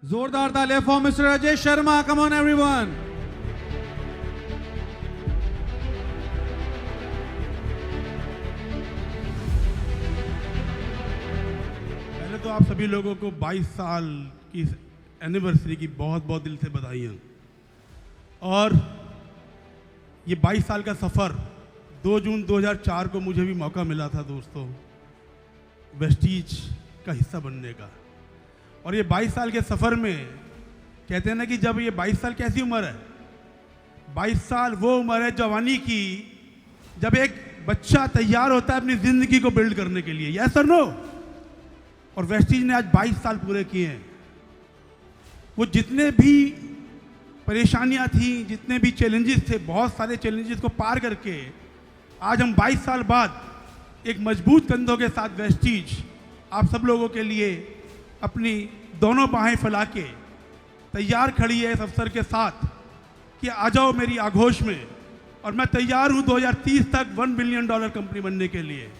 जोरदार तालियां for mister Ajay Sharma. Come on everyone. पहले तो आप सभी लोगों को 22 साल की एनिवर्सरी की बहुत बहुत दिल से बधाइयाँ. और ये 22 साल का सफ़र 2 जून 2004 को मुझे भी मौका मिला था दोस्तों वेस्टीज का हिस्सा बनने का. और ये 22 साल के सफ़र में कहते हैं ना कि जब ये 22 साल कैसी उम्र है, 22 साल वो उम्र है जवानी की जब एक बच्चा तैयार होता है अपनी ज़िंदगी को बिल्ड करने के लिए. यस और नो. और वेस्टीज ने आज 22 साल पूरे किए हैं. वो जितने भी परेशानियां थी, जितने भी चैलेंजेस थे, बहुत सारे चैलेंजेस को पार करके आज हम 22 साल बाद एक मजबूत कंधों के साथ वेस्टीज आप सब लोगों के लिए अपनी दोनों बाहें फैला के तैयार खड़ी है इस अवसर के साथ कि आ जाओ मेरी आगोश में. और मैं तैयार हूं 2030 तक $1 बिलियन कंपनी बनने के लिए,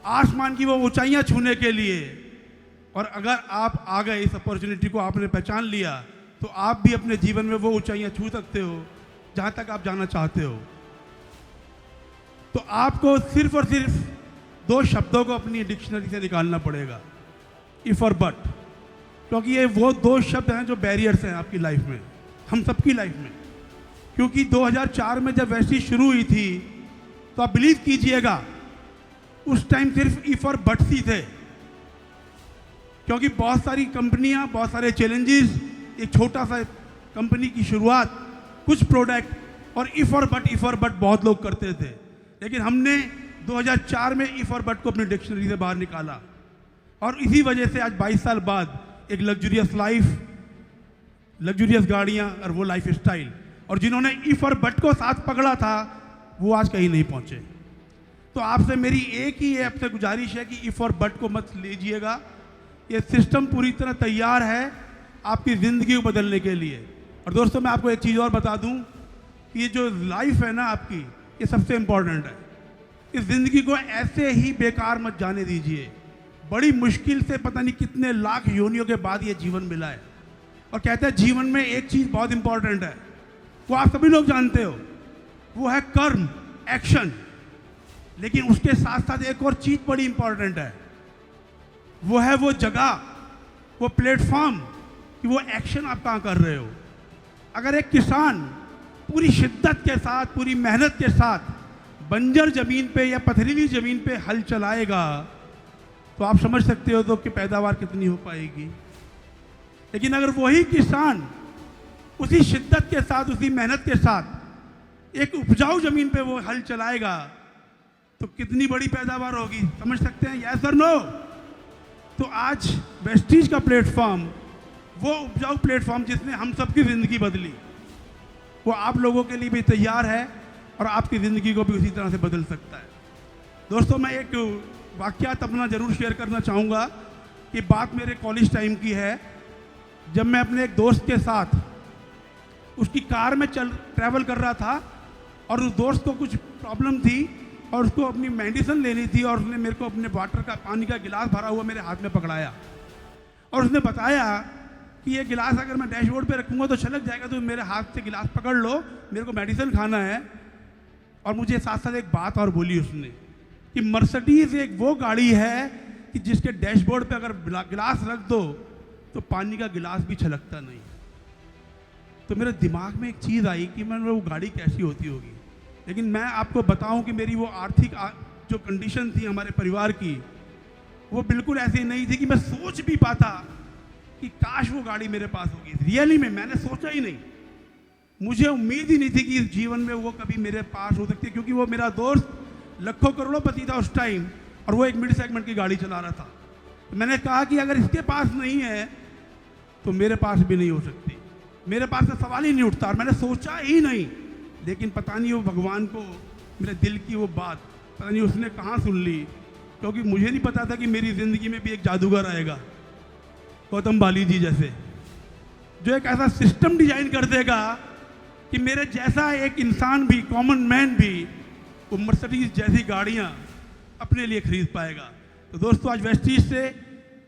आसमान की वो ऊंचाइयां छूने के लिए. और अगर आप आ गए, इस अपॉर्चुनिटी को आपने पहचान लिया, तो आप भी अपने जीवन में वो ऊंचाइयां छू सकते हो जहां तक आप जाना चाहते हो. तो आपको सिर्फ और सिर्फ 2 शब्दों को अपनी डिक्शनरी से निकालना पड़ेगा, इफ और बट. क्योंकि ये वो 2 शब्द हैं जो बैरियर्स हैं आपकी लाइफ में, हम सबकी लाइफ में. क्योंकि 2004 में जब वेस्टीज शुरू हुई थी तो आप बिलीव कीजिएगा उस टाइम सिर्फ इफ और बट्स ही थे. क्योंकि बहुत सारी कंपनियां, बहुत सारे चैलेंजेस, एक छोटा सा कंपनी की शुरुआत, कुछ प्रोडक्ट, और इफ और बट बहुत लोग करते थे. लेकिन हमने 2004 में इफ और बट को अपनी डिक्शनरी से बाहर निकाला. और इसी वजह से आज 22 साल बाद एक लग्जरियस लाइफ, लग्जरियस गाड़ियाँ और वो लाइफ स्टाइल. और जिन्होंने इफ और बट को साथ पकड़ा था वो आज कहीं नहीं पहुँचे. तो आपसे मेरी एक ही आपसे गुजारिश है कि इफ और बट को मत लीजिएगा. ये सिस्टम पूरी तरह तैयार है आपकी ज़िंदगी को बदलने के लिए. और दोस्तों मैं आपको एक चीज़ और बता दूं कि ये जो लाइफ है ना आपकी, ये सबसे इम्पॉर्टेंट है. इस ज़िंदगी को ऐसे ही बेकार मत जाने दीजिए. बड़ी मुश्किल से पता नहीं कितने लाख योनियों के बाद ये जीवन मिला है. और कहते हैं जीवन में एक चीज़ बहुत इंपॉर्टेंट है, वो आप सभी लोग जानते हो, वो है कर्म, एक्शन. लेकिन उसके साथ साथ एक और चीज़ बड़ी इंपॉर्टेंट है, वो है वो जगह, वो प्लेटफॉर्म कि वो एक्शन आप कहाँ कर रहे हो. अगर एक किसान पूरी शिद्दत के साथ, पूरी मेहनत के साथ बंजर ज़मीन पे या पथरीली ज़मीन पे हल चलाएगा तो आप समझ सकते हो तो कि पैदावार कितनी हो पाएगी. लेकिन अगर वही किसान उसी शिद्दत के साथ, उसी मेहनत के साथ एक उपजाऊ ज़मीन पे वो हल चलाएगा तो कितनी बड़ी पैदावार होगी. समझ सकते हैं, यस और नो. तो आज वेस्टीज का प्लेटफॉर्म, वो उपजाऊ प्लेटफॉर्म जिसने हम सबकी ज़िंदगी बदली, वो आप लोगों के लिए भी तैयार है और आपकी ज़िंदगी को भी उसी तरह से बदल सकता है. दोस्तों मैं एक वाक़यात अपना ज़रूर शेयर करना चाहूँगा कि बात मेरे कॉलेज टाइम की है. जब मैं अपने एक दोस्त के साथ उसकी कार में ट्रैवल कर रहा था और उस दोस्त को कुछ प्रॉब्लम थी और उसको अपनी मेडिसिन लेनी थी, और उसने मेरे को अपने वाटर का, पानी का गिलास भरा हुआ मेरे हाथ में पकड़ाया और उसने बताया कि ये गिलास अगर मैं डैशबोर्ड पे रखूँगा तो छलक जाएगा, तो मेरे हाथ से गिलास पकड़ लो, मेरे को मेडिसिन खाना है. और मुझे साथ साथ एक बात और बोली उसने कि मर्सिडीज़ एक वो गाड़ी है कि जिसके डैशबोर्ड पे अगर गिलास रख दो तो पानी का गिलास भी छलकता नहीं. तो मेरे दिमाग में एक चीज़ आई कि मैं वो गाड़ी कैसी होती होगी. लेकिन मैं आपको बताऊं कि मेरी वो आर्थिक जो कंडीशन थी हमारे परिवार की, वो बिल्कुल ऐसी नहीं थी कि मैं सोच भी पाता कि काश वो गाड़ी मेरे पास होगी. रियली में मैंने सोचा ही नहीं. मुझे उम्मीद ही नहीं थी कि इस जीवन में वो कभी मेरे पास हो सकती है, क्योंकि वो मेरा दोस्त लाखों करोड़पति था उस टाइम और वो एक मिड सेगमेंट की गाड़ी चला रहा था. तो मैंने कहा कि अगर इसके पास नहीं है तो मेरे पास भी नहीं हो सकती. मेरे पास से सवाल ही नहीं उठता और मैंने सोचा ही नहीं. लेकिन पता नहीं वो भगवान को मेरे दिल की वो बात पता नहीं उसने कहाँ सुन ली, क्योंकि मुझे नहीं पता था कि मेरी ज़िंदगी में भी एक जादूगर आएगा, गौतम बाली जी जैसे, जो एक ऐसा सिस्टम डिजाइन कर देगा कि मेरे जैसा एक इंसान भी, कॉमन मैन भी, वो मर्सिडीज जैसी गाड़ियाँ अपने लिए खरीद पाएगा. तो दोस्तों आज वेस्टीज से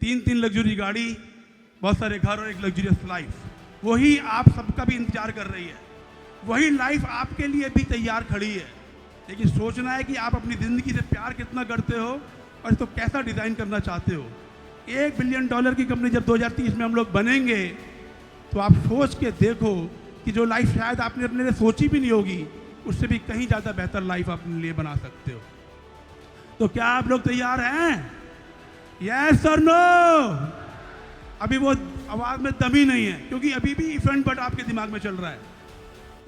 3 लग्जरी गाड़ी बहुत सारे घर और एक लग्जरियस लाइफ। वही आप सबका भी इंतजार कर रही है, वही लाइफ आपके लिए भी तैयार खड़ी है। लेकिन सोचना है कि आप अपनी ज़िंदगी से प्यार कितना करते हो और इसको कैसा डिज़ाइन करना चाहते हो। $1 बिलियन की कंपनी जब 2030 में हम लोग बनेंगे तो आप सोच के देखो कि जो लाइफ शायद आपने अपने लिए सोची भी नहीं होगी, उससे भी कहीं ज़्यादा बेहतर लाइफ अपने लिए बना सकते हो। तो क्या आप लोग तैयार हैं? यस और नो? अभी वो आवाज़ में दम ही नहीं है, क्योंकि अभी भी इवेंट बट आपके दिमाग में चल रहा है।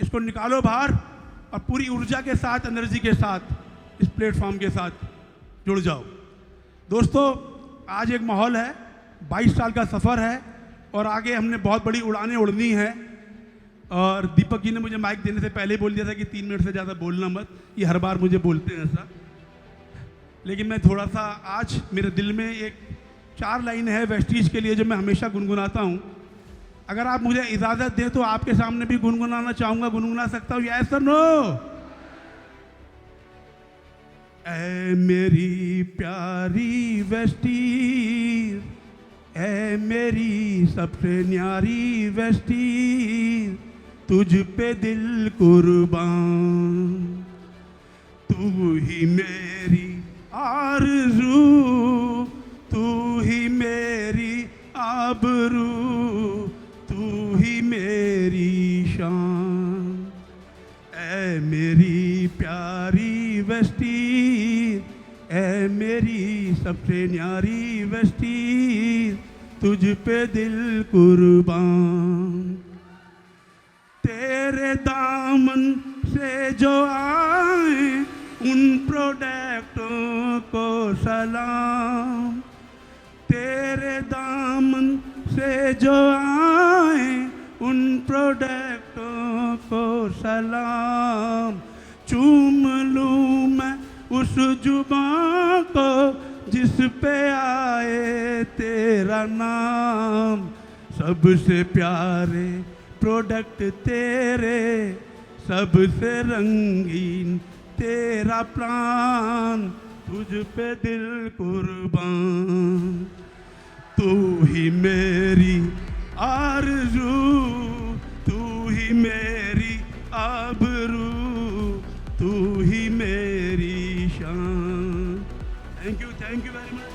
इसको निकालो बाहर और पूरी ऊर्जा के साथ, एनर्जी के साथ इस प्लेटफॉर्म के साथ जुड़ जाओ। दोस्तों, आज एक माहौल है, 22 साल का सफ़र है और आगे हमने बहुत बड़ी उड़ानें उड़नी है। और दीपक जी ने मुझे माइक देने से पहले बोल दिया था कि 3 मिनट से ज़्यादा बोलना मत। ये हर बार मुझे बोलते हैं ऐसा, लेकिन मैं थोड़ा सा, आज मेरे दिल में एक 4 लाइन है वेस्टीज के लिए जो मैं हमेशा गुनगुनाता हूँ। अगर आप मुझे इजाज़त दें तो आपके सामने भी गुनगुनाना चाहूँगा, गुनगुना सकता हूँ? यस और नो? ऐ मेरी प्यारी वेस्टीज, ऐ मेरी सबसे न्यारी वेस्टीज, तुझ पे दिल कुर्बान, तू ही मेरी आरज़ू, तू ही मेरी आबरू, तू ही मेरी शान। ऐ मेरी प्यारी वेस्टीज, ऐ मेरी सबसे न्यारी वेस्टीज, तुझ पे दिल कुर्बान। तेरे दामन से जो आए उन प्रोडक्टों को सलाम, तेरे दामन से जो आए उन प्रोडक्टों को सलाम। चूम लूँ मैं उस जुबां को जिस पे आए तेरा नाम, सबसे प्यारे प्रोडक्ट तेरे, सबसे रंगीन तेरा प्राण, तुझ पे दिल कुर्बान। तू ही मेरी आरज़ू, तू ही मेरी आबरू, तू ही मेरी शान। Thank you very much.